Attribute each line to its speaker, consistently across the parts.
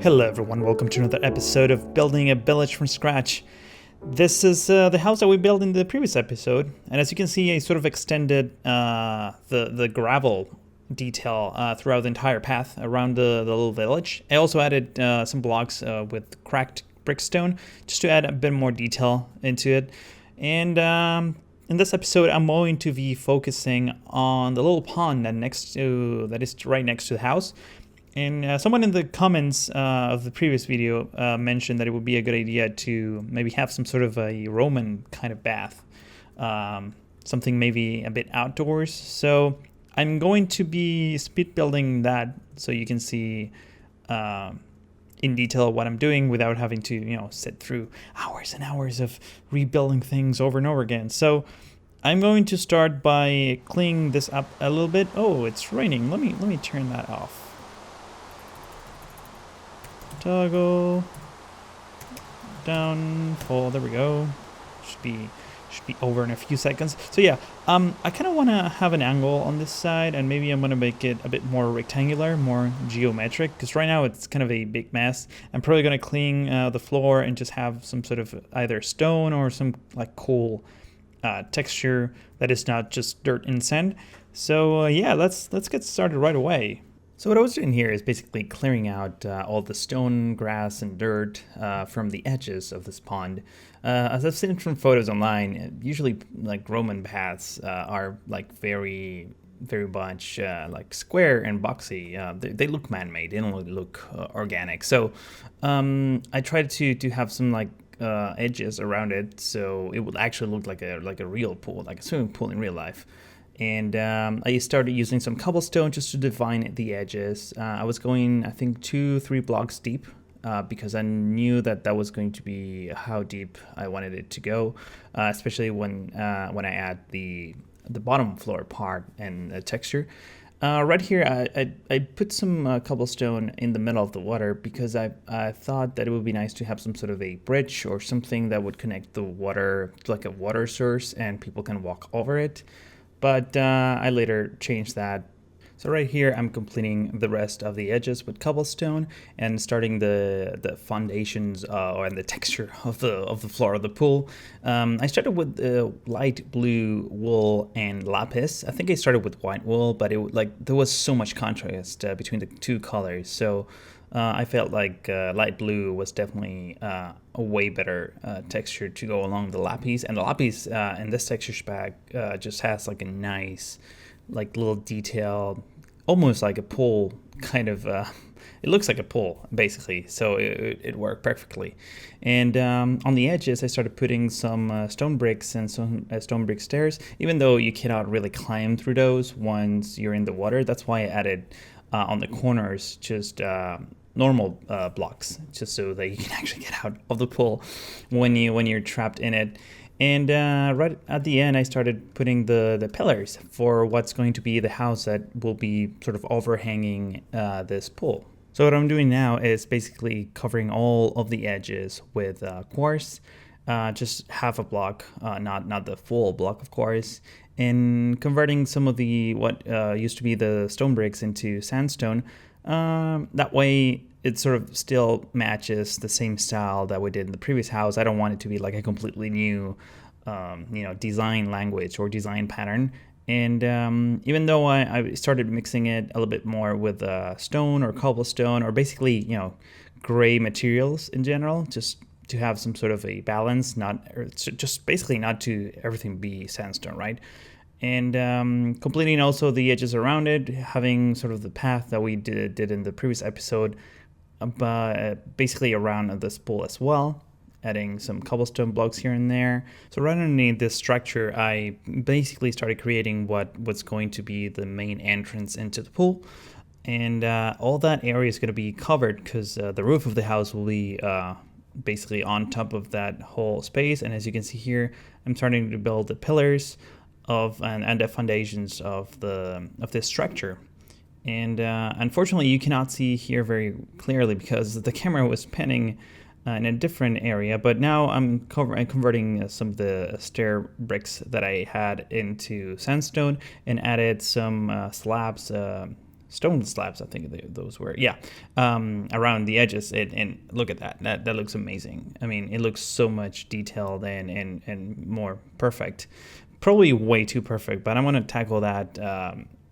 Speaker 1: Hello everyone, welcome to another episode of Building a Village from Scratch. This is the house that we built in the previous episode, and as you can see I sort of extended the gravel detail throughout the entire path around the little village. I also added some blocks with cracked brickstone just to add a bit more detail into it. And in this episode I'm going to be focusing on the little pond that is right next to the house. And someone in the comments of the previous video mentioned that it would be a good idea to maybe have some sort of a Roman kind of bath, something maybe a bit outdoors. So I'm going to be speed building that so you can see in detail what I'm doing without having to, sit through hours and hours of rebuilding things over and over again. So I'm going to start by cleaning this up a little bit. Oh, it's raining. Let me turn that off. Toggle down. Oh, there we go. Should be over in a few seconds. So yeah, I kind of want to have an angle on this side, and maybe I'm going to make it a bit more rectangular, more geometric, because right now it's kind of a big mess. I'm probably going to clean the floor and just have some sort of either stone or some like cool texture that is not just dirt and sand. So yeah, let's get started right away. So what I was doing here is basically clearing out all the stone, grass, and dirt from the edges of this pond. As I've seen from photos online, usually like Roman baths are like very much like square and boxy. They look man-made. They don't look organic. So I tried to have some like edges around it, so it would actually look like a real pool, like a swimming pool in real life. And I started using some cobblestone just to define the edges. I was going, I think, 2-3 blocks deep because I knew that was going to be how deep I wanted it to go, especially when I add the bottom floor part and the texture. Right here, I put some cobblestone in the middle of the water because I thought that it would be nice to have some sort of a bridge or something that would connect the water to like a water source and people can walk over it. But I later changed that. So right here, I'm completing the rest of the edges with cobblestone and starting the foundations and the texture of the floor of the pool. I started with light blue wool and lapis. I think I started with white wool, but there was so much contrast between the two colors. So I felt like light blue was definitely a way better texture to go along the lapis. And the lapis in this texture pack just has like a nice like little detail, almost like a pool kind of. It looks like a pool basically, so it worked perfectly. And on the edges, I started putting some stone bricks and some stone brick stairs, even though you cannot really climb through those once you're in the water. That's why I added on the corners just normal blocks, just so that you can actually get out of the pool when you're trapped in it. And right at the end, I started putting the pillars for what's going to be the house that will be sort of overhanging this pool. So what I'm doing now is basically covering all of the edges with quartz, just half a block, not the full block of quartz, and converting some of the what used to be the stone bricks into sandstone. That way it sort of still matches the same style that we did in the previous house. I don't want it to be like a completely new design language or design pattern. And even though I started mixing it a little bit more with stone or cobblestone or basically gray materials in general, just to have some sort of a balance, just basically not to everything be sandstone, right? And completing also the edges around it, having sort of the path that we did in the previous episode, basically around this pool as well, adding some cobblestone blocks here and there. So right underneath this structure, I basically started creating what's going to be the main entrance into the pool. And all that area is going to be covered because the roof of the house will be basically on top of that whole space. And as you can see here, I'm starting to build the pillars and the foundations of this structure. And unfortunately, you cannot see here very clearly because the camera was panning in a different area. But now I'm converting some of the stair bricks that I had into sandstone and added some slabs stone slabs, I think those were, yeah, around the edges. And look at that. That looks amazing. I mean, it looks so much detailed and more perfect. Probably way too perfect, but I'm going to tackle that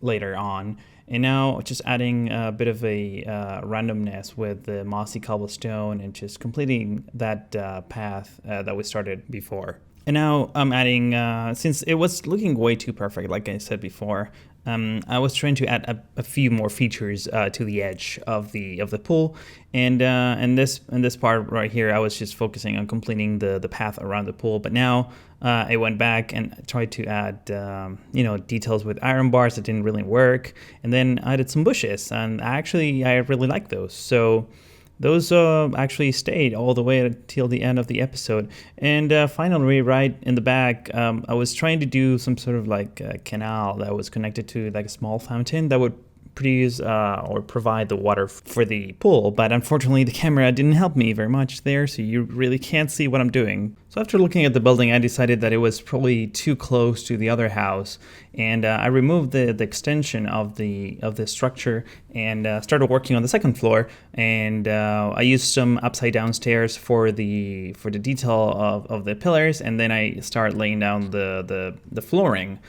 Speaker 1: later on. And now just adding a bit of a randomness with the mossy cobblestone and just completing that path that we started before. And now I'm adding, since it was looking way too perfect, like I said before, I was trying to add a few more features to the edge of the pool, and this part right here, I was just focusing on completing the path around the pool. But now I went back and tried to add details with iron bars that didn't really work, and then I added some bushes, and I really like those. So those actually stayed all the way until the end of the episode. And finally, right in the back, I was trying to do some sort of like a canal that was connected to like a small fountain that would produce or provide the water for the pool. But unfortunately, the camera didn't help me very much there, so you really can't see what I'm doing. So after looking at the building, I decided that it was probably too close to the other house, and I removed the extension of the structure and started working on the second floor. And I used some upside down stairs for the detail of the pillars, and then I started laying down the flooring.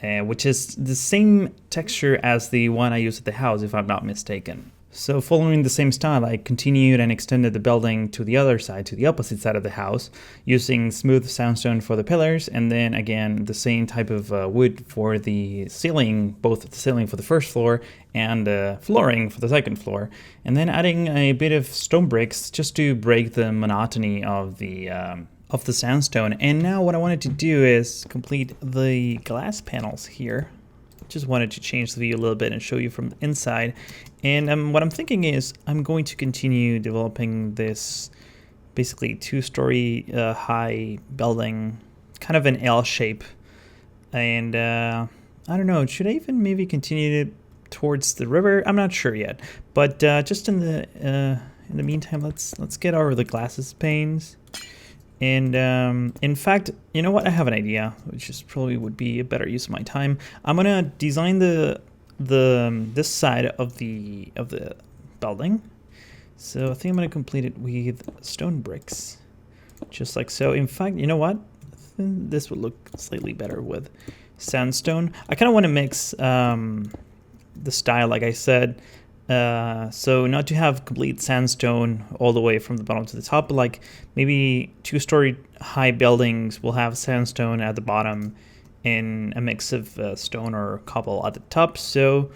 Speaker 1: Which is the same texture as the one I used at the house, if I'm not mistaken. So following the same style, I continued and extended the building to the other side, to the opposite side of the house, using smooth sandstone for the pillars, and then again the same type of wood for the ceiling, both the ceiling for the first floor and the flooring for the second floor, and then adding a bit of stone bricks just to break the monotony of the sandstone. And now what I wanted to do is complete the glass panels here. Just wanted to change the view a little bit and show you from the inside. And what I'm thinking is I'm going to continue developing this basically 2-story high building, kind of an L shape. And I don't know, should I even maybe continue it towards the river? I'm not sure yet. But just in the meantime, let's get over the glasses panes. And in fact, you know what? I have an idea, which is probably would be a better use of my time. I'm gonna design this side of the building. So I think I'm gonna complete it with stone bricks, just like so. In fact, you know what? I think this would look slightly better with sandstone. I kind of want to mix the style, like I said. So not to have complete sandstone all the way from the bottom to the top, but like maybe 2-story high buildings will have sandstone at the bottom and a mix of stone or cobble at the top. So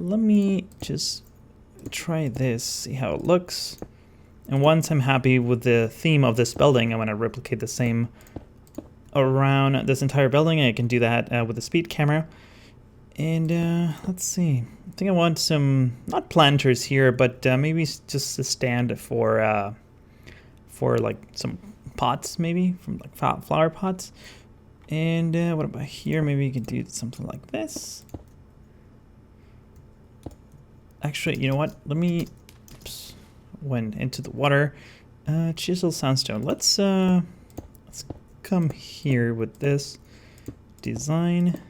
Speaker 1: let me just try this, see how it looks. And once I'm happy with the theme of this building, I'm going to replicate the same around this entire building. I can do that with the speed camera. And let's see. I think I want some, not planters here, but maybe just a stand for like some pots, maybe from like flower pots. And what about here? Maybe you can do something like this. Actually, you know what? Let me, went into the water. Chisel sandstone. Let's come here with this design.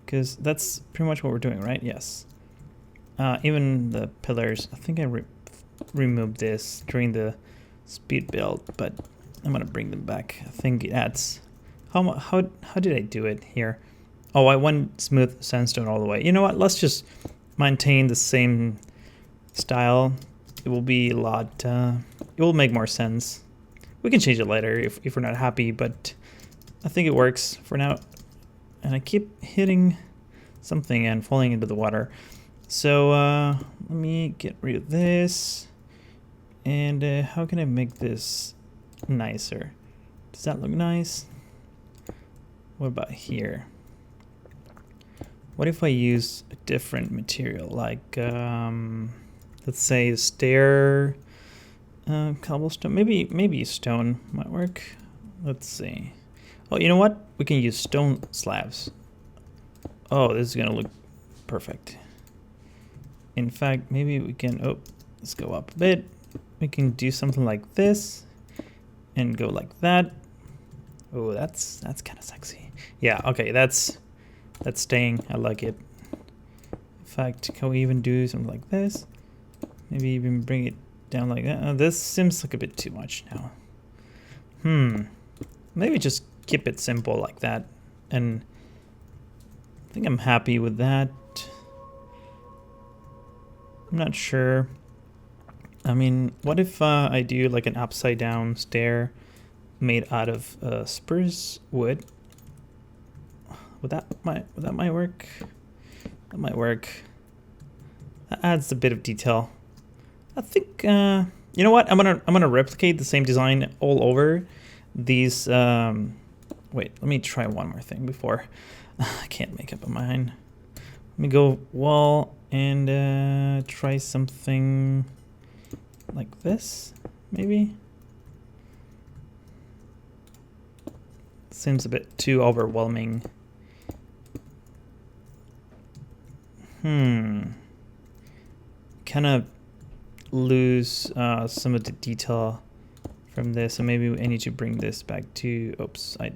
Speaker 1: Because that's pretty much what we're doing, right? Yes. Even the pillars. I think I removed this during the speed build, but I'm gonna bring them back. I think it adds. How did I do it here? Oh, I went smooth sandstone all the way. You know what? Let's just maintain the same style. It will be a lot. It will make more sense. We can change it later if we're not happy, but I think it works for now. And I keep hitting something and falling into the water. So let me get rid of this. And how can I make this nicer? Does that look nice? What about here? What if I use a different material, like let's say stair cobblestone? Maybe stone might work. Let's see. Oh, you know what? We can use stone slabs. Oh, this is gonna look perfect. In fact, maybe we can, oh, let's go up a bit. We can do something like this and go like that. Oh, that's kind of sexy. Yeah, okay, that's staying. I like it. In fact, can we even do something like this? Maybe even bring it down like that. This seems like a bit too much now. Maybe just keep it simple like that. And I think I'm happy with that. I'm not sure. I mean, what if I do like an upside down stair made out of spruce wood? Would that might work? That might work. That adds a bit of detail. I think you know what? I'm gonna replicate the same design all over these. Wait, let me try one more thing before I can't make up my mind. Let me go wall and try something like this, maybe. Seems a bit too overwhelming. Kind of lose some of the detail from this, and maybe I need to bring this back to, oops, I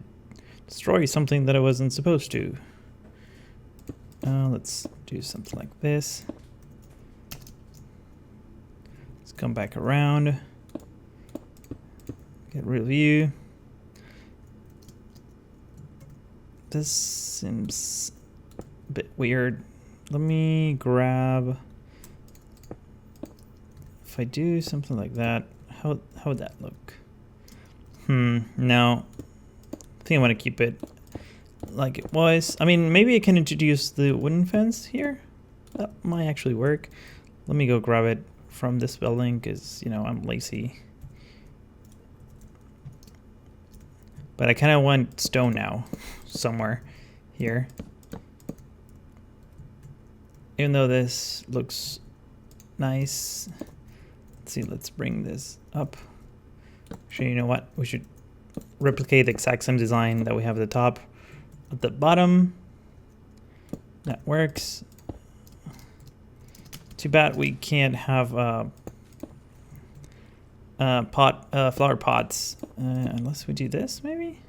Speaker 1: destroyed something that I wasn't supposed to. Let's do something like this. Let's come back around, get rid of you. This seems a bit weird. Let me grab, if I do something like that, how would that look? No, I think I want to keep it like it was. I mean, maybe I can introduce the wooden fence here. That might actually work. Let me go grab it from this building because, you know, I'm lazy. But I kind of want stone now, somewhere here. Even though this looks nice. Let's see, let's bring this up. Actually, you know what? We should replicate the exact same design that we have at the top. At the bottom. That works. Too bad we can't have flower pots unless we do this, maybe?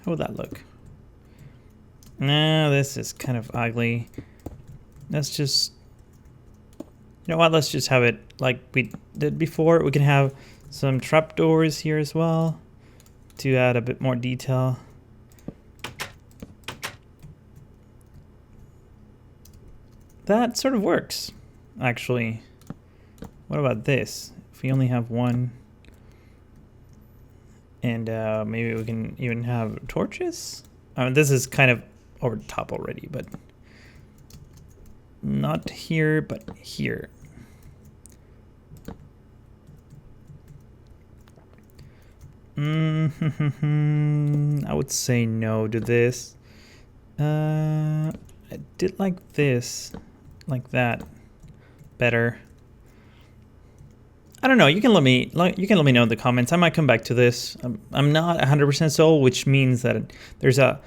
Speaker 1: How would that look? No, this is kind of ugly. Let's just, you know what, let's just have it like we did before. We can have some trapdoors here as well to add a bit more detail. That sort of works, actually. What about this? If we only have one, and maybe we can even have torches? This is kind of over the top already, but not here, but here. I would say no to this. I did like this, like that, better. I don't know. You can let me know in the comments. I might come back to this. I'm not 100% sold, which means that there's a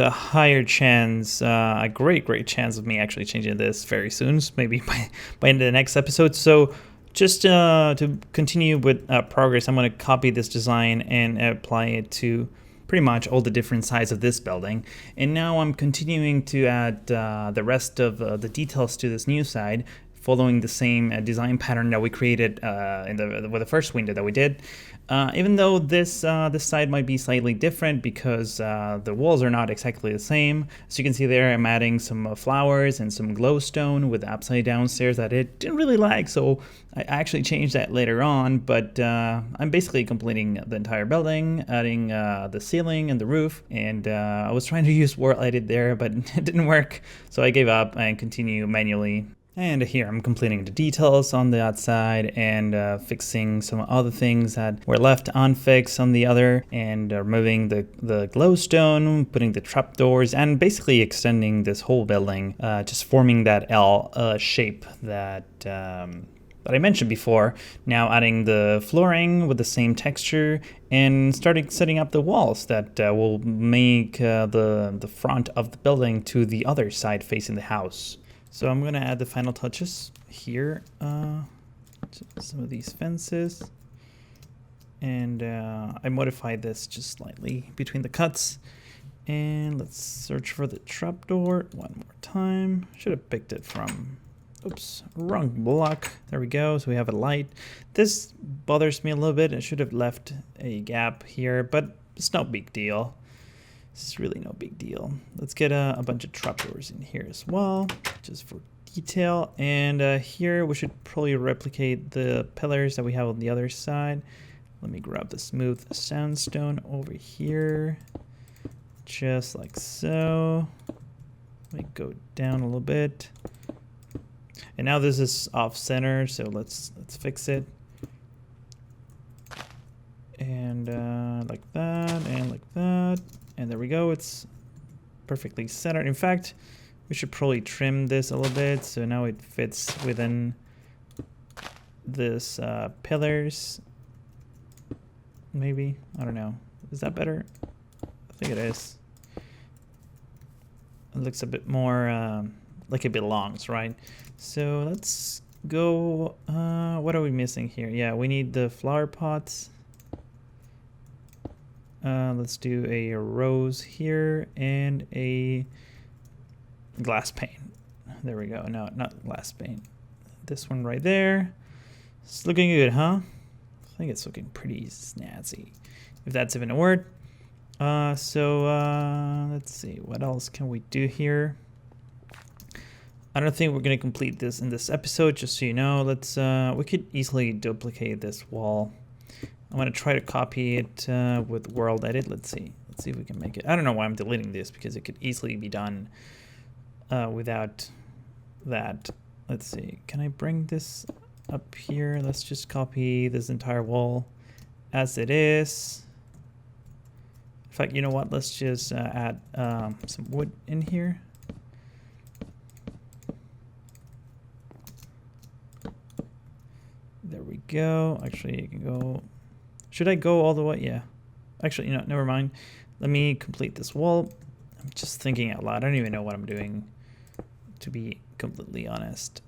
Speaker 1: higher chance, a great chance of me actually changing this very soon, maybe by end of the next episode. So just to continue with progress, I'm going to copy this design and apply it to pretty much all the different sides of this building. And now I'm continuing to add the rest of the details to this new side, following the same design pattern that we created with the first window that we did. Even though this side might be slightly different because the walls are not exactly the same. As you can see there, I'm adding some flowers and some glowstone with upside down stairs that it didn't really like, so I actually changed that later on. But I'm basically completing the entire building, adding the ceiling and the roof, and I was trying to use World Edit there, but it didn't work, so I gave up and continue manually. And here I'm completing the details on the outside and fixing some other things that were left unfixed on the other, and removing the glowstone, putting the trapdoors, and basically extending this whole building, just forming that L shape that I mentioned before. Now adding the flooring with the same texture and starting setting up the walls that will make the front of the building to the other side facing the house. So I'm going to add the final touches here to some of these fences, and I modified this just slightly between the cuts, And let's search for the trapdoor one more time. Should have picked it from, oops, wrong block. There we go. So we have a light. This bothers me a little bit. I should have left a gap here, but it's no big deal. It's really no big deal. Let's get a bunch of trapdoors in here as well, just for detail. And here we should probably replicate the pillars that we have on the other side. Let me grab the smooth sandstone over here. Just like so. Let me go down a little bit. And now this is off center, so let's fix it. And like that, and like that. And there we go, it's perfectly centered. In fact, we should probably trim this a little bit so now it fits within this pillars. Maybe, I don't know. Is that better? I think it is. It looks a bit more like it belongs, right? So let's go, what are we missing here? Yeah, we need the flower pots. Let's do a rose here and a glass pane. There we go. No, not glass pane. This one right there. It's looking good, huh? I think it's looking pretty snazzy, if that's even a word. So let's see, what else can we do here? I don't think we're gonna complete this in this episode, just so you know. Let's we could easily duplicate this wall. I'm gonna try to copy it with world edit. Let's see if we can make it. I don't know why I'm deleting this, because it could easily be done without that. Let's see, can I bring this up here? Let's just copy this entire wall as it is. In fact, you know what? Let's just add some wood in here. There we go. Actually, you can go. Should I go all the way? Yeah. Actually, you know, never mind. Let me complete this wall. I'm just thinking out loud. I don't even know what I'm doing, to be completely honest.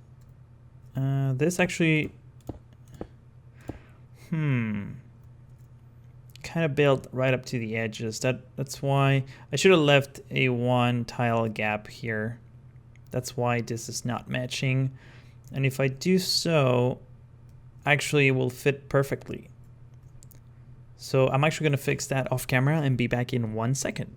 Speaker 1: This actually, kind of built right up to the edges. That's why I should have left a one tile gap here. That's why this is not matching. And if I do so, actually it will fit perfectly. So I'm actually going to fix that off camera and be back in 1 second.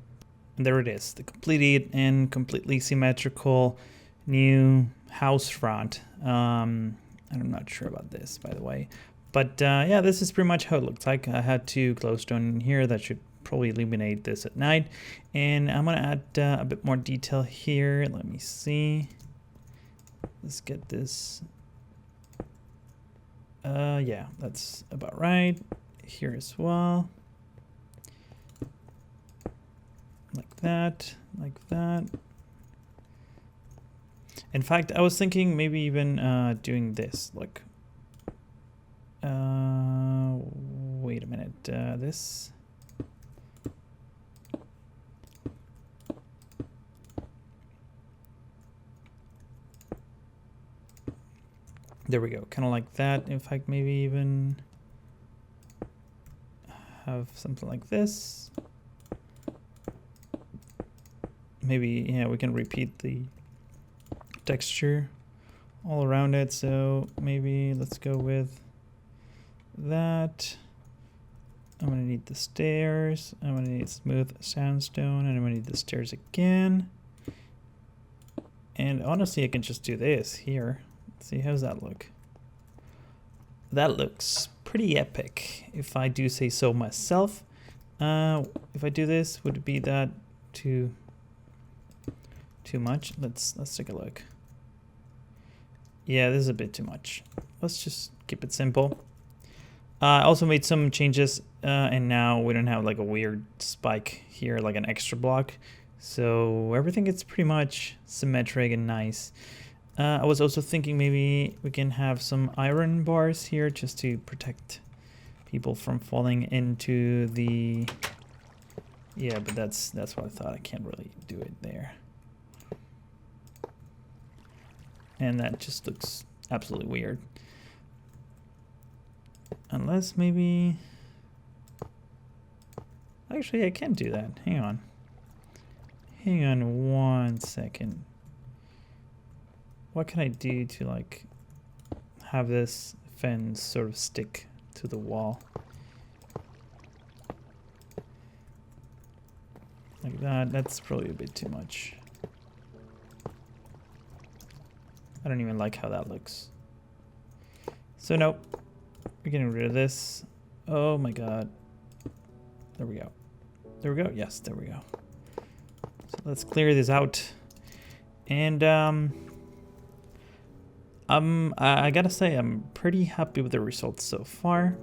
Speaker 1: And there it is, the completed and completely symmetrical new house front. I'm not sure about this, by the way. But yeah, this is pretty much how it looks like. I had 2 glowstone in here that should probably illuminate this at night. And I'm going to add a bit more detail here. Let me see. Let's get this. Yeah, that's about right. Here as well. Like that, like that. In fact, I was thinking maybe even doing this, like, wait a minute, this. There we go, kind of like that. In fact, maybe even have something like this. Maybe, yeah, we can repeat the texture all around it. So maybe let's go with that. I'm gonna need the stairs. I'm gonna need smooth sandstone, and I'm gonna need the stairs again. And honestly, I can just do this here. Let's see, how's that look? That looks pretty epic, if I do say so myself. If I do this, would it be that too much? Let's take a look. Yeah, this is a bit too much. Let's just keep it simple. I also made some changes, and now we don't have like a weird spike here, like an extra block. So everything gets pretty much symmetric and nice. I was also thinking maybe we can have some iron bars here just to protect people from falling into the... Yeah, but that's what I thought. I can't really do it there. And that just looks absolutely weird. Unless maybe... Actually, I can't do that. Hang on. hang on one second. What can I do to like have this fence sort of stick to the wall? Like that. That's probably a bit too much. I don't even like how that looks. So nope. We're getting rid of this. Oh my god. There we go. There we go. Yes, there we go. So let's clear this out. And I gotta say I'm pretty happy with the results so far.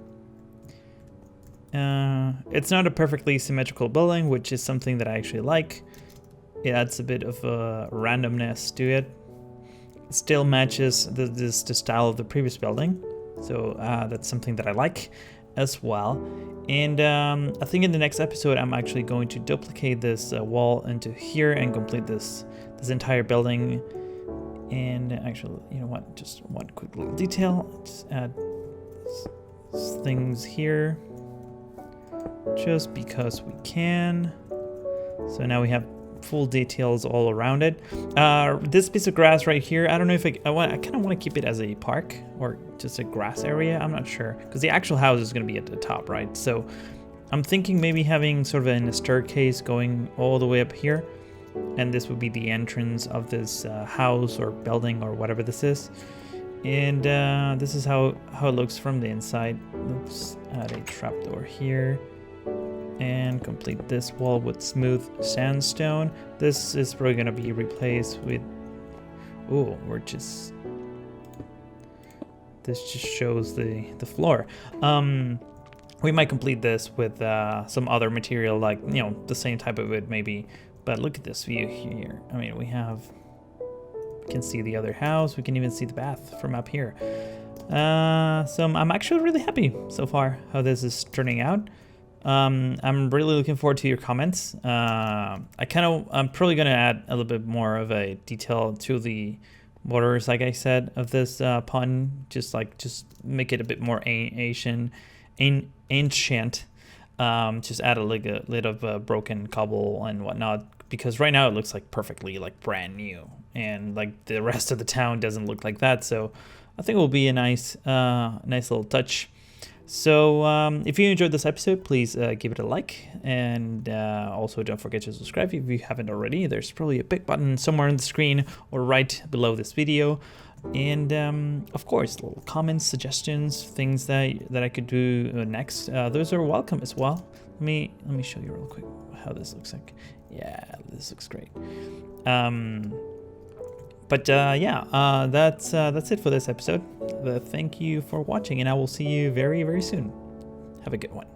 Speaker 1: It's not a perfectly symmetrical building, which is something that I actually like. It adds a bit of a randomness to it. It still matches the style of the previous building, so that's something that I like as well. And I think in the next episode I'm actually going to duplicate this wall into here and complete this entire building. And actually, you know what, just one quick little detail, just add things here just because we can. So now we have full details all around it. This piece of grass right here, I don't know if I kind of want to keep it as a park or just a grass area. I'm not sure, because the actual house is going to be at the top, right? So I'm thinking maybe having sort of a staircase going all the way up here, and this would be the entrance of this house or building or whatever this is. And this is how it looks from the inside. Let's add a trapdoor here and complete this wall with smooth sandstone. This is probably going to be replaced with, oh, this just shows the floor. We might complete this with some other material, like, you know, the same type of wood maybe. But look at this view here. I mean, we can see the other house. We can even see the bath from up here. So I'm actually really happy so far how this is turning out. I'm really looking forward to your comments. I'm probably gonna add a little bit more of a detail to the borders, like I said, of this pond. Just make it a bit more ancient. Just add a little of broken cobble and whatnot, because right now it looks like perfectly like brand new, and like the rest of the town doesn't look like that. So I think it will be a nice little touch. So if you enjoyed this episode, please give it a like, and also don't forget to subscribe if you haven't already. There's probably a big button somewhere on the screen or right below this video. And of course, little comments, suggestions, things that I could do next. Those are welcome as well. Let me show you real quick how this looks like. Yeah, this looks great. That's it for this episode. Thank you for watching, and I will see you very, very soon. Have a good one.